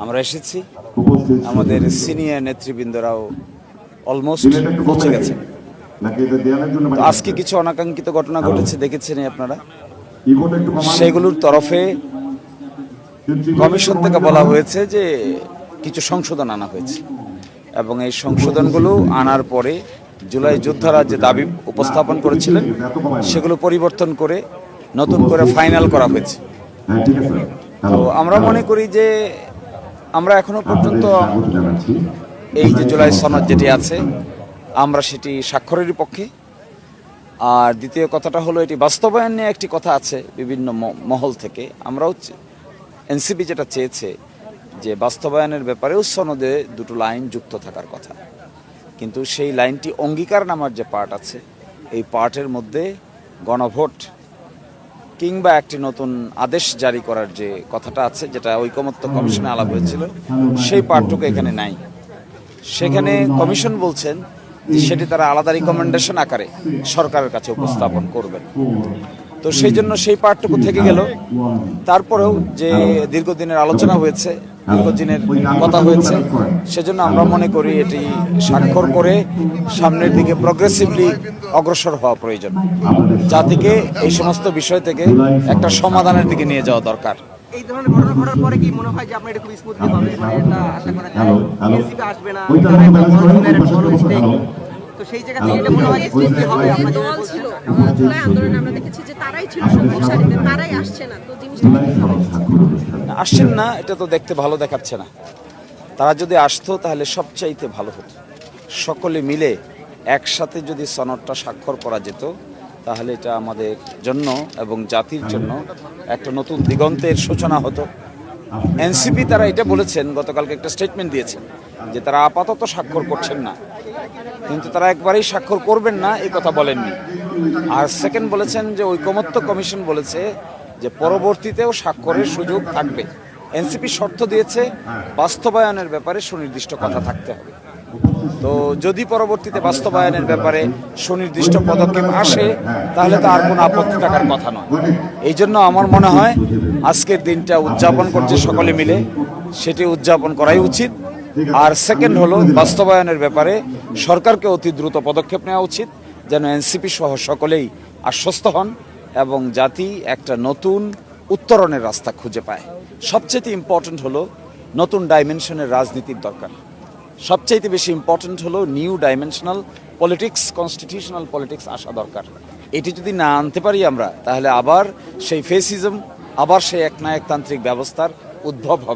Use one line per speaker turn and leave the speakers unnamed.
আমরা এসেছি, আমাদের সিনিয়র নেতৃবৃন্দরাও অলমোস্ট পৌঁছে গেছে। তো আজকে কিছু অনাকাঙ্ক্ষিত ঘটনা ঘটেছে, দেখেছেন আপনারা। সেগুলোর তরফে কমিশন থেকে বলা হয়েছে যে কিছু সংশোধন আনা হয়েছে এবং এই সংশোধনগুলো আনার পরে জুলাই যোদ্ধারা যে দাবি উপস্থাপন করেছিলেন সেগুলো পরিবর্তন করে নতুন করে ফাইনাল করা হয়েছে। তো আমরা মনে করি যে আমরা এখনো পর্যন্ত এই যে জুলাই সনদ যেটি আছে আমরা সেটি স্বাক্ষরেরই পক্ষে। আর দ্বিতীয় কথাটা হলো এটি বাস্তবায়ন নিয়ে একটি কথা আছে বিভিন্ন মহল থেকে। আমরাও এনসিপি যেটা চেয়েছে যে বাস্তবায়নের ব্যাপারেও সনদে দুটো লাইন যুক্ত থাকার কথা, কিন্তু সেই লাইনটি অঙ্গীকার নামার যে পার্ট আছে এই পার্টের মধ্যে গণভোট কিংবা একটি নতুন আদেশ জারি করার যে কথাটা আছে, যেটা ঐকমত্য কমিশনে আলাপ হয়েছিল, সেই পার্টটুকু এখানে নাই। সেখানে কমিশন বলছেন সেটি তারা আলাদা রিকমেন্ডেশন আকারে সরকারের কাছে উপস্থাপন করবেন। তো সেই জন্য সেই পার্টটুকু থেকে গেল। তারপরেও যে দীর্ঘদিনের আলোচনা হয়েছে, দীর্ঘদিনের কথা হয়েছে, সেজন্য আমরা মনে করি এটি স্বাক্ষর করে সামনের দিকে প্রগ্রেসিভলি অগ্রসর হওয়া প্রয়োজন, যা থেকে এই সমস্ত বিষয় থেকে একটা সমাধানের দিকে নিয়ে যাওয়া দরকার।
এই ধরনের ঘটনা ঘটার পরে কি মনে হয় যে আপনার এটা খুব স্মুথলি হবে, মানে এটা আশা করা যায় এনসিপি আসবে না, তারা একটা বড় স্টেক, তো সেই জায়গা থেকে এটা মনে হয় স্মুথলি হবে। আপনাদের
দল ছিল জুলাই আন্দোলনে আমরা দেখেছি যে তারাই ছিল সম্মুখ সারিতে, তারাই আসছে না, তো জিনিসটা
আসছেন না, এটা তো দেখতে ভালো দেখাচ্ছে না। তারা যদি আসতো তাহলে সবচাইতে ভালো হতো। সকলে মিলে একসাথে যদি সনদটা স্বাক্ষর করা যেত তাহলে এটা আমাদের জন্য এবং জাতির জন্য একটা নতুন দিগন্তের সূচনা হতো। এনসিপি তারা এটা বলেছেন, গতকালকে একটা স্টেটমেন্ট দিয়েছেন যে তারা আপাতত স্বাক্ষর করছেন না, কিন্তু তারা একবারেই স্বাক্ষর করবেন না এই কথা বলেননি। আর সেকেন্ড বলেছেন যে ঐকমত্য কমিশন বলেছে যে পরবর্তীতেও স্বাক্ষরের সুযোগ থাকবে। এনসিপি শর্ত দিয়েছে বাস্তবায়নের ব্যাপারে সুনির্দিষ্ট কথা থাকতে হবে। তো যদি পরবর্তীতে বাস্তবায়নের ব্যাপারে সুনির্দিষ্ট পদক্ষেপ আসে তাহলে তো আর কোনো আপত্তি থাকার কথা নয়। এই জন্য আমার মনে হয় আজকের দিনটা উদযাপন করছে সকলে মিলে, সেটি উদযাপন করাই উচিত। আর সেকেন্ড হলো বাস্তবায়নের ব্যাপারে সরকারকে অতি দ্রুত পদক্ষেপ নেওয়া উচিত, যেন এনসিপি সহ সকলেই আশ্বস্ত হন এবং জাতি একটা নতুন উত্তরণের রাস্তা খুঁজে পায়। সবচেয়ে ইম্পর্টেন্ট হলো নতুন ডাইমেনশনের রাজনীতির দরকার। সবচাইতে বেশি ইম্পর্টেন্ট হলো new dimensional politics, constitutional politics আসা দরকার। এটি যদি না আনতে পারি আমরা, তাহলে আবার সেই ফেসিজম, আবার সেই একনায়কতান্ত্রিক ব্যবস্থার উদ্ভব হবে।